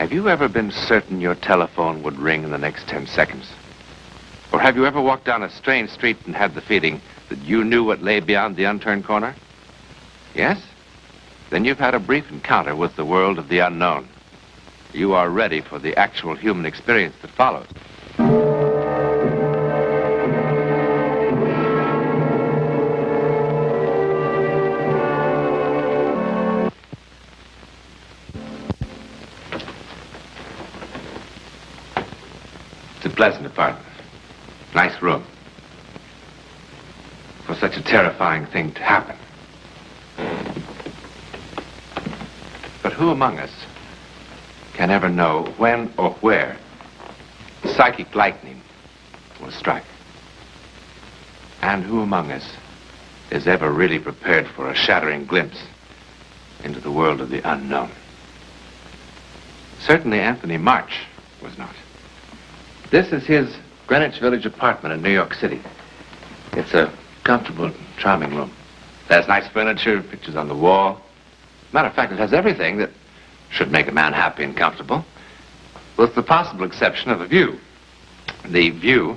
Have you ever been certain your telephone would ring in the next 10 seconds? Or have you ever walked down a strange street and had the feeling that you knew what lay beyond the unturned corner? Yes? Then you've had a brief encounter with the world of the unknown. You are ready for the actual human experience that follows. It's a pleasant apartment. Nice room. For such a terrifying thing to happen. But who among us can ever know when or where psychic lightning will strike? And who among us is ever really prepared for a shattering glimpse into the world of the unknown? Certainly Anthony March was not. This is his Greenwich Village apartment in New York City. It's a comfortable, charming room. It has nice furniture, pictures on the wall. Matter of fact, it has everything that should make a man happy and comfortable, with the possible exception of a view. The view,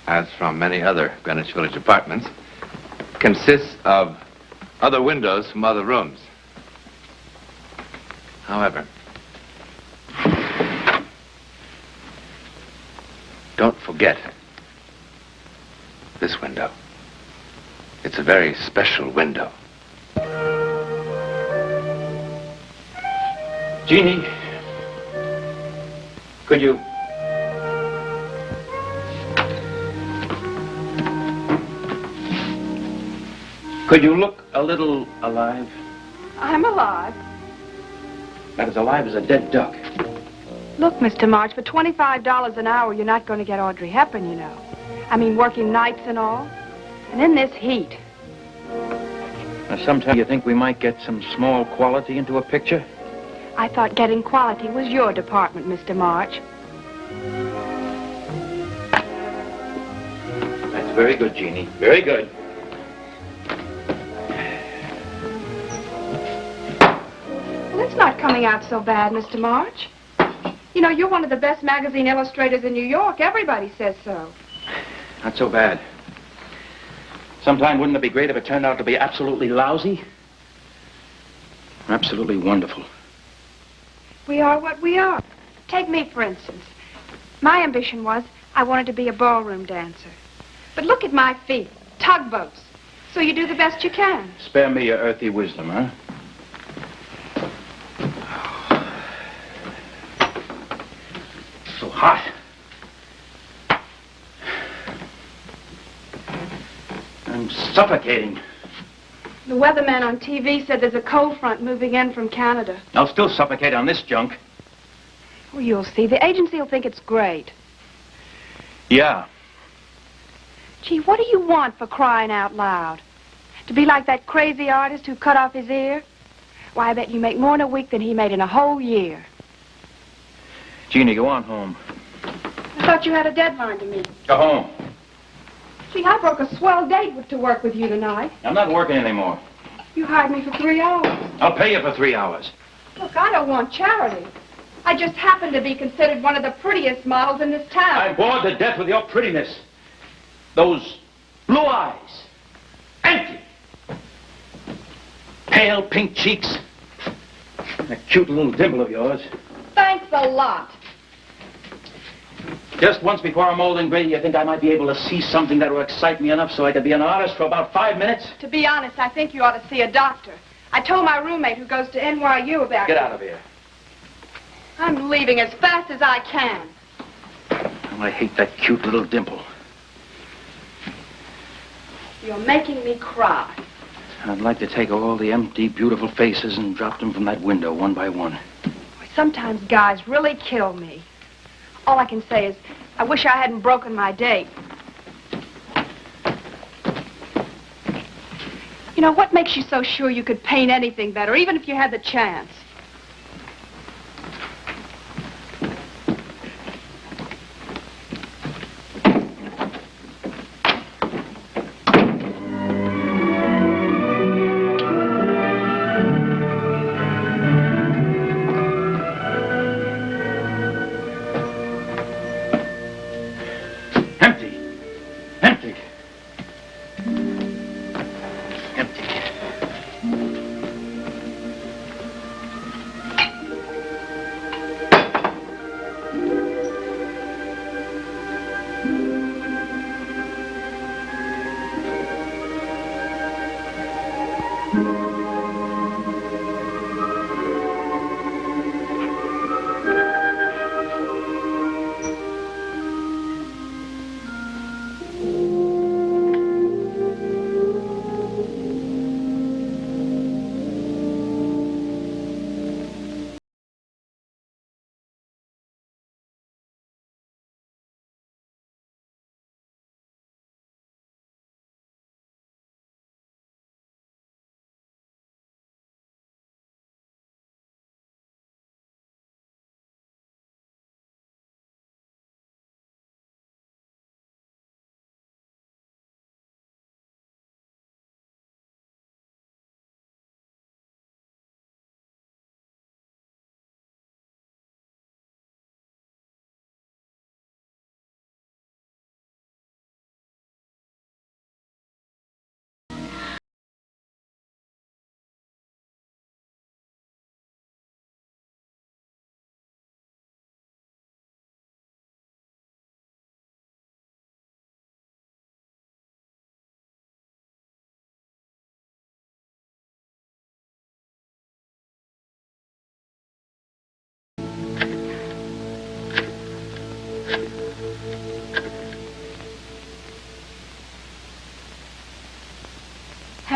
as from many other Greenwich Village apartments, consists of other windows from other rooms. However, don't forget this window. It's a very special window. Jeannie, could you... Could you look a little alive? I'm alive. Not as alive as a dead duck. Look, Mr. March, for $25 an hour, you're not going to get Audrey Hepburn, you know. I mean, working nights and all. And in this heat. Now, sometime you think we might get some small quality into a picture? I thought getting quality was your department, Mr. March. That's very good, Jeannie. Very good. Well, it's not coming out so bad, Mr. March. You know, you're one of the best magazine illustrators in New York. Everybody says so. Not so bad. Sometime wouldn't it be great if it turned out to be absolutely lousy? Absolutely wonderful. We are what we are. Take me, for instance. My ambition was I wanted to be a ballroom dancer. But look at my feet. Tugboats. So you do the best you can. Spare me your earthy wisdom, huh? So hot. I'm suffocating. The weatherman on TV said there's a cold front moving in from Canada. I'll still suffocate on this junk. Oh, you'll see. The agency will think it's great. Yeah. Gee, what do you want, for crying out loud? To be like that crazy artist who cut off his ear? Why, I bet you make more in a week than he made in a whole year. Jeannie, go on home. I thought you had a deadline to meet. Go home. Gee, I broke a swell date to work with you tonight. I'm not working anymore. You hired me for 3 hours. I'll pay you for 3 hours. Look, I don't want charity. I just happen to be considered one of the prettiest models in this town. I'm bored to death with your prettiness. Those blue eyes. Empty. Pale pink cheeks. That cute little dimple of yours. Thanks a lot. Just once before I'm old and gray, you think I might be able to see something that will excite me enough so I could be an artist for about 5 minutes? To be honest, I think you ought to see a doctor. I told my roommate who goes to NYU about Get it. out of here. I'm leaving as fast as I can. Oh, I hate that cute little dimple. You're making me cry. I'd like to take all the empty, beautiful faces and drop them from that window one by one. Sometimes guys really kill me. All I can say is, I wish I hadn't broken my date. You know, what makes you so sure you could paint anything better, even if you had the chance?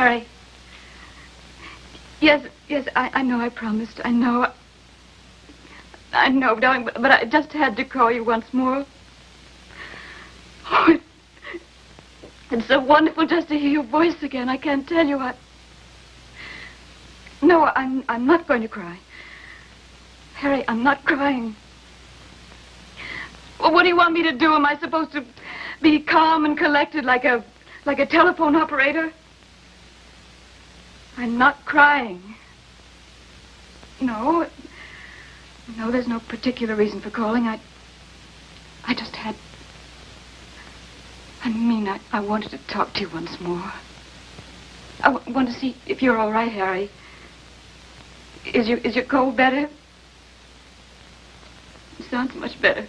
Harry. Yes, I know I promised. I know, darling, but I just had to call you once more. Oh, it's so wonderful just to hear your voice again. I can't tell you. No, I'm not going to cry. Harry, I'm not crying. Well, what do you want me to do? Am I supposed to be calm and collected like a telephone operator? I'm not crying. No, there's no particular reason for calling. I just had... I wanted to talk to you once more. I want to see if you're all right, Harry. Is your cold better? It sounds much better.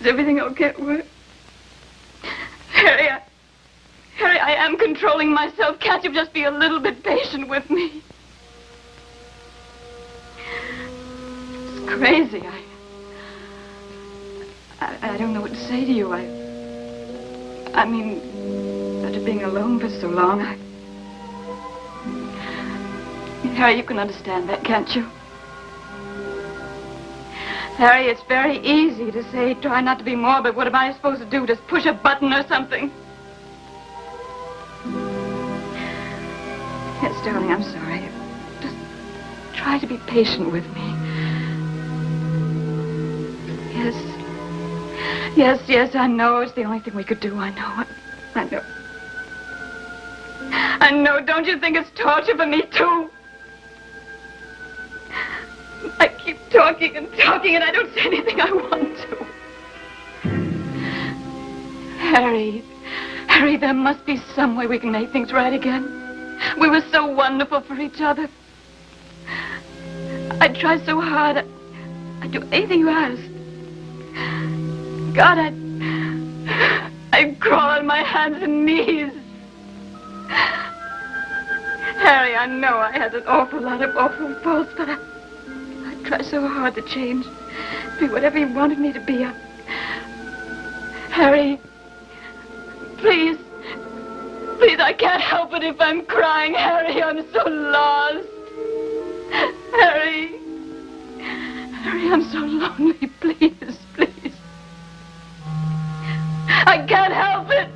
Is everything okay at work? Harry, I am controlling myself. Can't you just be a little bit patient with me? It's crazy. I don't know what to say to you. I mean, after being alone for so long, Harry, you can understand that, can't you? Harry, it's very easy to say, try not to be morbid. What am I supposed to do? Just push a button or something? Yes, darling, I'm sorry. Just try to be patient with me. Yes, I know. It's the only thing we could do. I know. I know. Don't you think it's torture for me, too? I keep talking and I don't say anything I want to. Harry, there must be some way we can make things right again. We were so wonderful for each other. I'd try so hard. I'd do anything you asked. God, I'd crawl on my hands and knees. Harry, I know I had an awful lot of awful faults, but I tried so hard to change, be whatever you wanted me to be. Harry, please, I can't help it if I'm crying. Harry, I'm so lost. Harry, I'm so lonely. Please. I can't help it.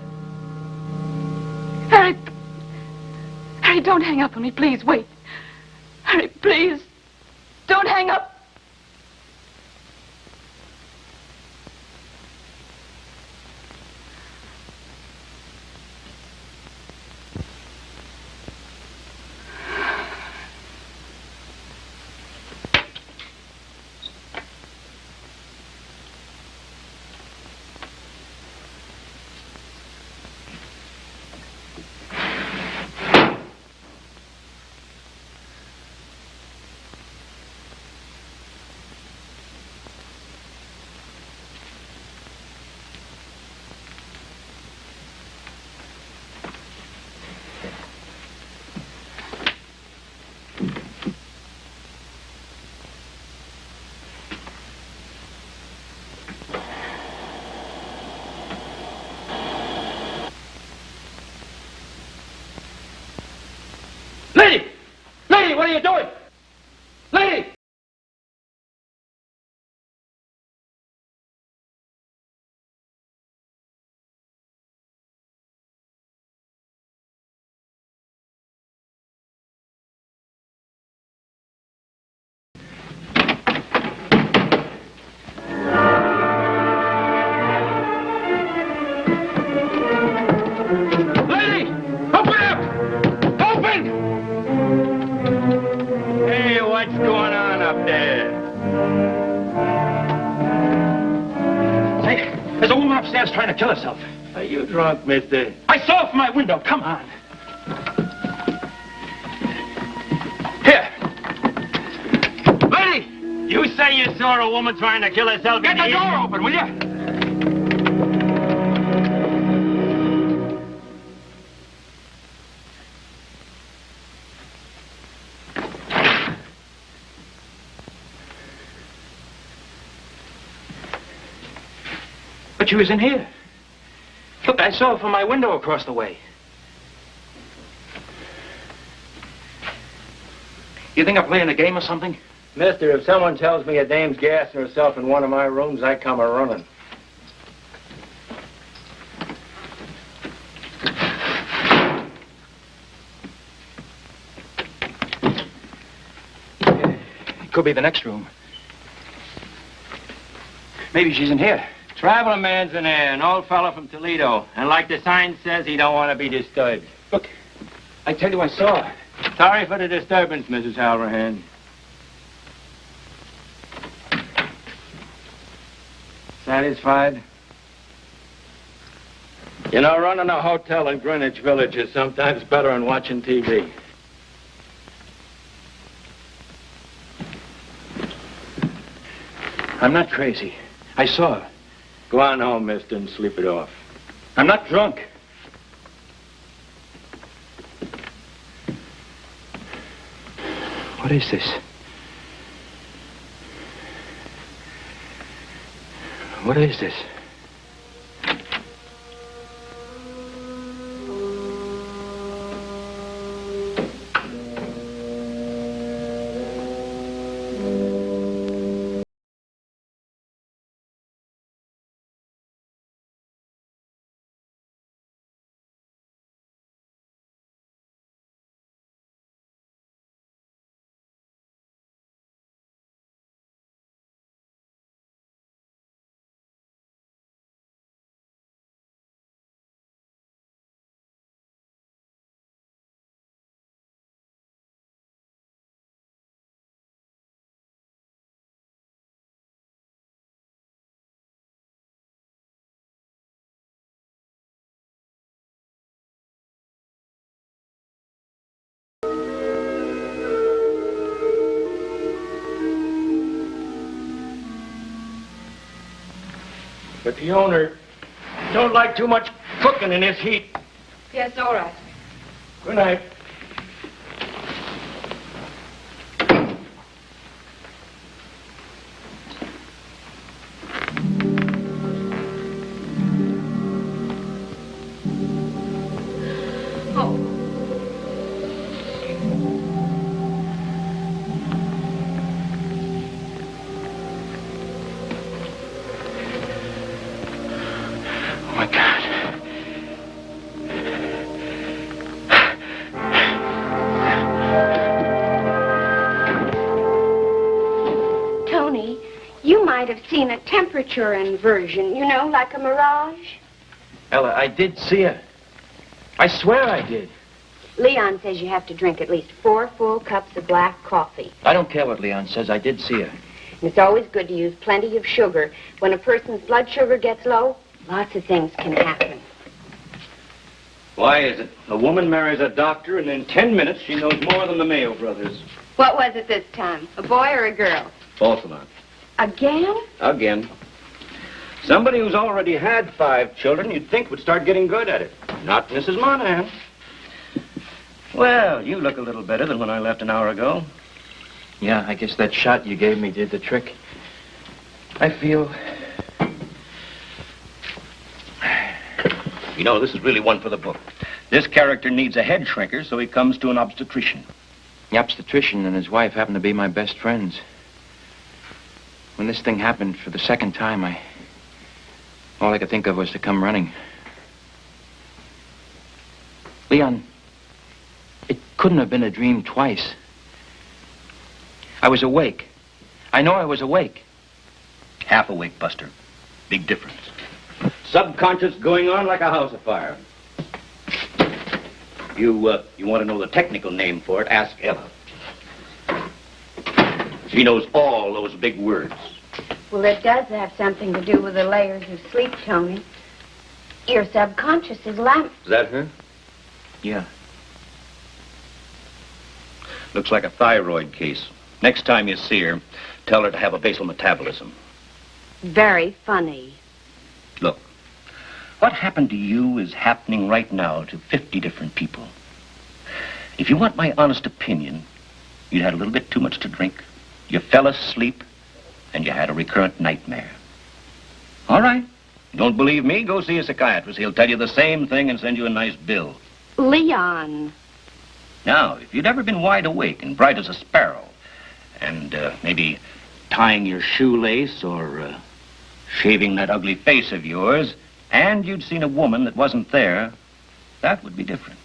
Harry, don't hang up on me, please. Wait. Harry, please. Don't hang up. Lady, what are you doing? Lady! Lady! Open up! Open! Hey, what's going on up there? Hey, there's a woman upstairs trying to kill herself. Are you drunk, mister? I saw it from my window. Come on. Here. Lady! You say you saw a woman trying to kill herself? Get the door open, will you? But she was in here. Look, I saw her from my window across the way. You think I'm playing a game or something? Mister, if someone tells me a dame's gassing herself in one of my rooms, I come a-running. It could be the next room. Maybe she's in here. Traveling man's in there, an old fellow from Toledo. And like the sign says, he don't want to be disturbed. Look, I tell you I saw her. Sorry for the disturbance, Mrs. Halverhan. Satisfied? You know, running a hotel in Greenwich Village is sometimes better than watching TV. I'm not crazy. I saw her. Go on home, mister, and sleep it off. I'm not drunk. What is this? What is this? But the owner don't like too much cooking in this heat. Yes, all right. Good night. Oh, my God. Tony, you might have seen a temperature inversion, you know, like a mirage. Ella, I did see her. I swear I did. Leon says you have to drink at least 4 full cups of black coffee. I don't care what Leon says. I did see her. And it's always good to use plenty of sugar. When a person's blood sugar gets low, lots of things can happen. Why is it? A woman marries a doctor, and in 10 minutes she knows more than the Mayo brothers. What was it this time? A boy or a girl? Both of them. Again? Again. Somebody who's already had 5 children, you'd think would start getting good at it. Not Mrs. Monahan. Well, you look a little better than when I left an hour ago. Yeah, I guess that shot you gave me did the trick. I feel... You know, this is really one for the book. This character needs a head shrinker, so he comes to an obstetrician. The obstetrician and his wife happen to be my best friends. When this thing happened for the second time, all I could think of was to come running. Leon, it couldn't have been a dream twice. I was awake. I know I was awake. Half awake, Buster. Big difference. Subconscious going on like a house afire. You want to know the technical name for it, ask Ella. She knows all those big words. Well, it does have something to do with the layers of sleep, Tony. Your subconscious is lamp. Is that her? Yeah. Looks like a thyroid case. Next time you see her, tell her to have a basal metabolism. Very funny. Look, what happened to you is happening right now to 50 different people. If you want my honest opinion, you'd had a little bit too much to drink, you fell asleep, and you had a recurrent nightmare. All right. Don't believe me? Go see a psychiatrist. He'll tell you the same thing and send you a nice bill. Leon. Now, if you'd ever been wide awake and bright as a sparrow, and maybe tying your shoelace or shaving that ugly face of yours, and you'd seen a woman that wasn't there, that would be different.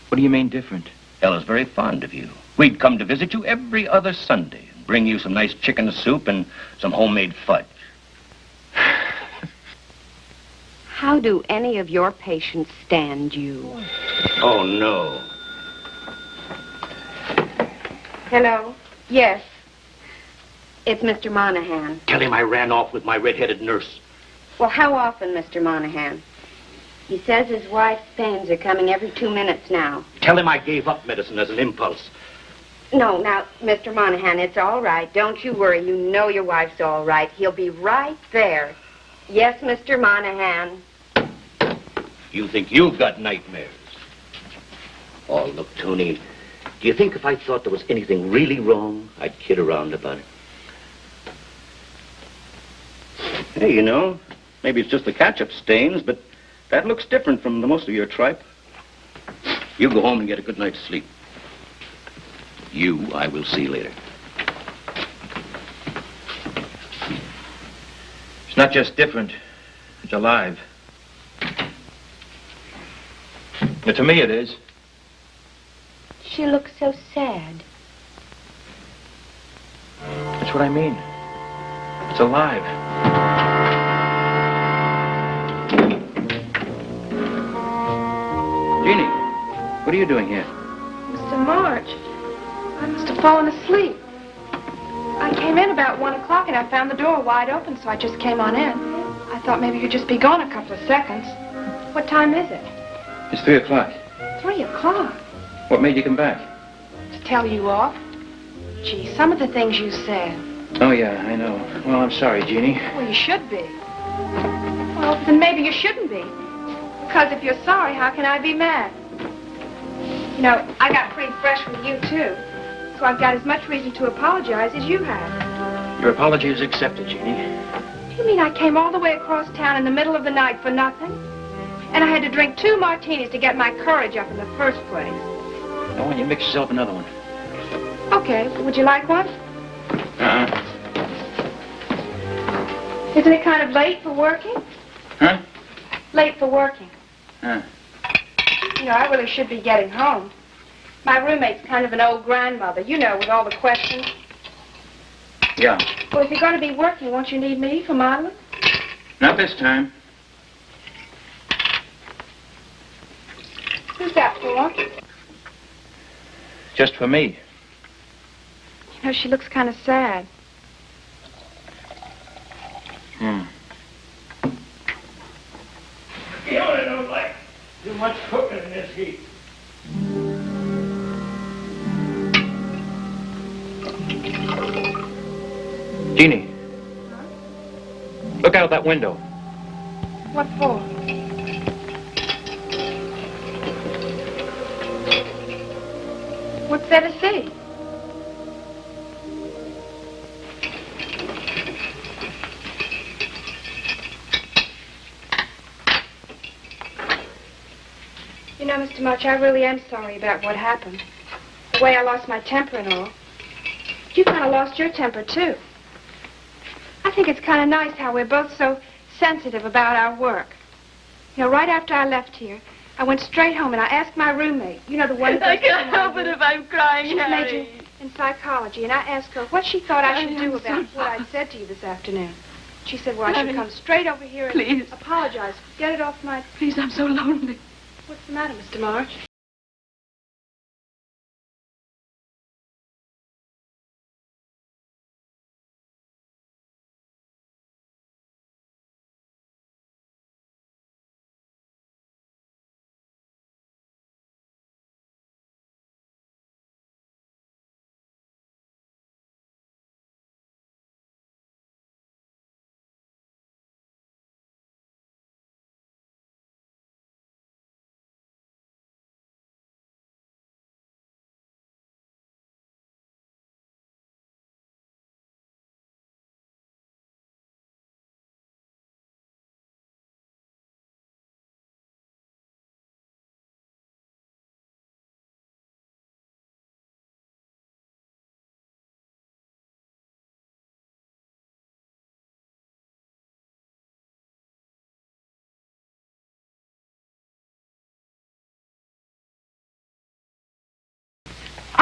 What do you mean different? Ella's very fond of you. We'd come to visit you every other Sunday and bring you some nice chicken soup and some homemade fudge. How do any of your patients stand you? Oh, no. Hello? Yes. It's Mr. Monahan. Tell him I ran off with my red-headed nurse. Well, how often, Mr. Monahan? He says his wife's pains are coming every 2 minutes now. Tell him I gave up medicine as an impulse. No, now, Mr. Monahan, it's all right. Don't you worry. You know your wife's all right. He'll be right there. Yes, Mr. Monahan. You think you've got nightmares. Oh, look, Tony, do you think if I thought there was anything really wrong, I'd kid around about it? Hey, you know, maybe it's just the ketchup stains, but that looks different from the most of your tripe. You go home and get a good night's sleep. You, I will see later. It's not just different. It's alive. Now, to me, it is. She looks so sad. That's what I mean. It's alive. Jeannie, what are you doing here? Mr. March, I must have fallen asleep. I came in about 1 o'clock and I found the door wide open, so I just came on in. I thought maybe you'd just be gone a couple of seconds. What time is it? It's 3 o'clock. 3 o'clock? What made you come back? To tell you off? Gee, some of the things you said. Oh, yeah, I know. Well, I'm sorry, Jeannie. Well, you should be. Well, then maybe you shouldn't be. Because if you're sorry, how can I be mad? You know, I got pretty fresh with you, too. So I've got as much reason to apologize as you have. Your apology is accepted, Jeannie. You mean I came all the way across town in the middle of the night for nothing? And I had to drink 2 martinis to get my courage up in the first place. Now, why don't you mix yourself another one? Okay, would you like one? Uh-uh. Isn't it kind of late for working? Huh? Late for working. Huh. You know, I really should be getting home. My roommate's kind of an old grandmother, you know, with all the questions. Yeah. Well, if you're going to be working, won't you need me for modeling? Not this time. Who's that for? Just for me. You know, she looks kind of sad. You know, I don't like too much cooking in this heat. Jeannie. Look out that window. What for? What's there to see? You know, Mr. March, I really am sorry about what happened. The way I lost my temper and all. You kind of lost your temper, too. I think it's kind of nice how we're both so sensitive about our work. You know, right after I left here, I went straight home and I asked my roommate, you know, the one... I can't help it if I'm crying, She's Harry. majoring in psychology, and I asked her what she thought I should do about what I'd said to you this afternoon. She said, well, I should Harry, come straight over here and please. apologize. Get it off my... Please, I'm so lonely. What's the matter, Mr. March?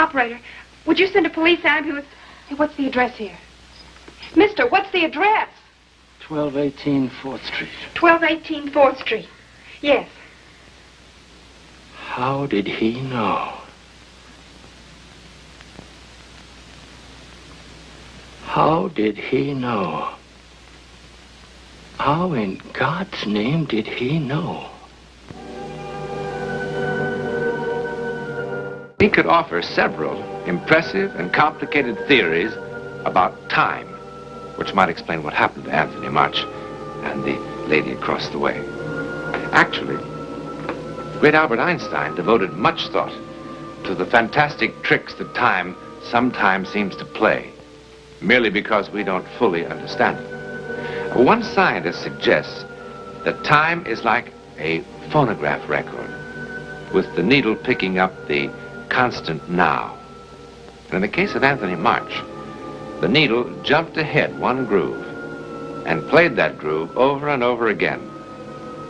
Operator, would you send a police ambulance? Hey, what's the address here? Mister, what's the address? 1218 4th Street. 1218 4th Street. Yes. How did he know? How did he know? How in God's name did he know? He could offer several impressive and complicated theories about time, which might explain what happened to Anthony March and the lady across the way. Actually, great Albert Einstein devoted much thought to the fantastic tricks that time sometimes seems to play, merely because we don't fully understand it. One scientist suggests that time is like a phonograph record, with the needle picking up the constant now. And in the case of Anthony March, the needle jumped ahead one groove and played that groove over and over again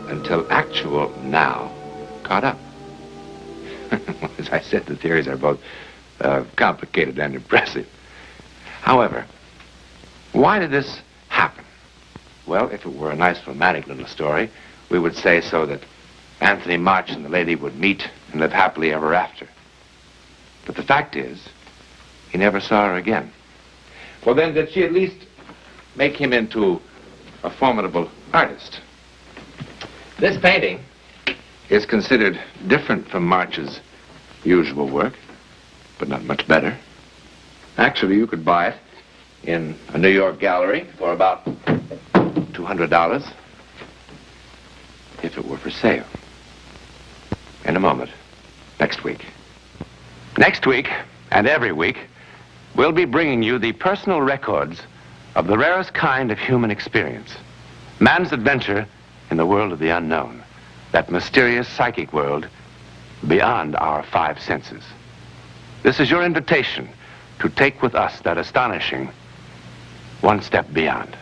until actual now caught up. As I said, the theories are both complicated and impressive. However, why did this happen? Well, if it were a nice romantic little story, we would say so that Anthony March and the lady would meet and live happily ever after. But the fact is, he never saw her again. Well, then, did she at least make him into a formidable artist? This painting is considered different from March's usual work, but not much better. Actually, you could buy it in a New York gallery for about $200 if it were for sale. In a moment. Next week. Next week, and every week, we'll be bringing you the personal records of the rarest kind of human experience. Man's adventure in the world of the unknown. That mysterious psychic world beyond our five senses. This is your invitation to take with us that astonishing one step beyond.